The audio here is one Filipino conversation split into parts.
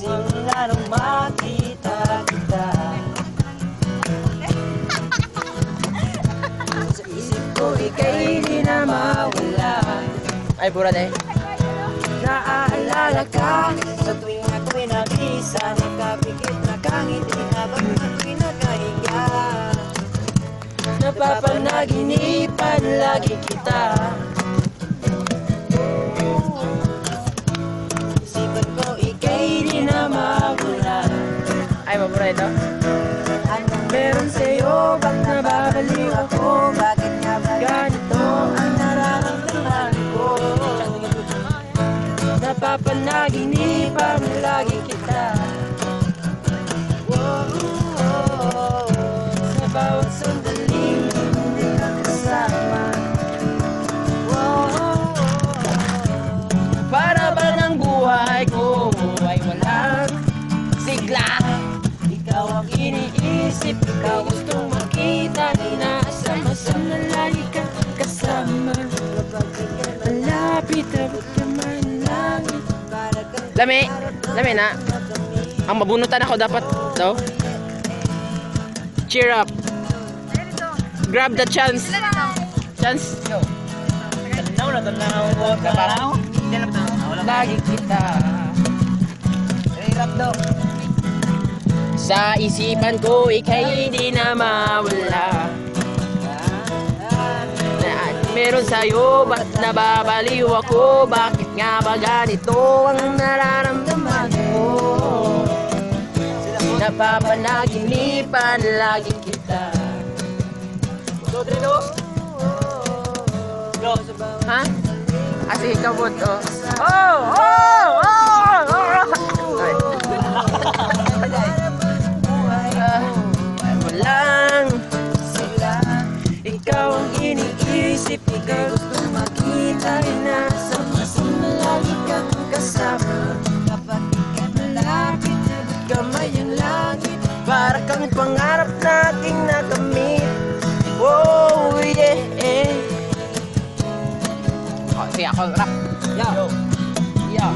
simula nung makita kita. Sa isip ko ika'y di na mawala. Ay, burat eh. Naaalala ka sa tuwing ako'y nabisa, nakapikit na kangiti habang ako'y nakahiga. Napapanaginipan lagi kita. Isipan ko ika'y di na mawala. Ay, mabura ito. Anong meron sa'yo? Ba't nababaliw ako? Bakit nga ba ganito ang nararamdaman ko? Napapanaginipan lagi kita. Sa bawat sandaling hindi ka kasama. Para ba ng buhay ko ay walang sigla? Ikaw ang iniisip, ikaw gustong makita. Inaasam-asam na lagi kang kasama. Malapit abot naman langit. Lami, lami na. Ang mabunutan ako dapat daw. Cheer up. Grab the chance. Chance. Yo. Tanaw na tanaw. Lagi kita. Rap daw. Sa isipan ko ika'y di na mawala. Meron sa'yo, ba't nababaliw ako? Bakit nga ba ganito ang nararamdaman ko? Napapanaginipan lagi kita. Ha? Asi ikaw po to. Oh! Oh! Oh! Walang sila. Ikaw ang iniisip, ikaw gustong makita. Inasam-asam na lagi kang kasama. Kapag ika'y malapit, kamay ang langit. Para kang pangarap na aking nakamit. Oh, yeah. Oh, sige ako rap. Yo. Yo.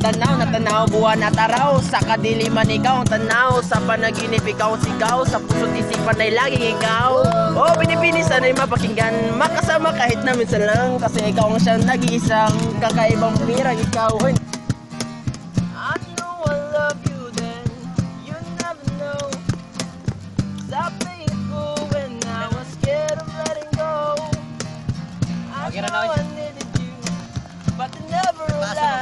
Tanaw na tanaw, buwan at araw. Sa kadiliman ikaw ang tanaw. Sa panaginip ikaw ang sigaw. Sa puso't isipan ay laging ikaw. Oh, pinipini sana'y mapakinggan. Makasama kahit na minsan lang. Kasi ikaw ang siyang nag-iisang kakaibang pirang ikaw. I know I love you then. You never know. I played it cool when I was scared of letting go. I know I needed you, but I never allowed.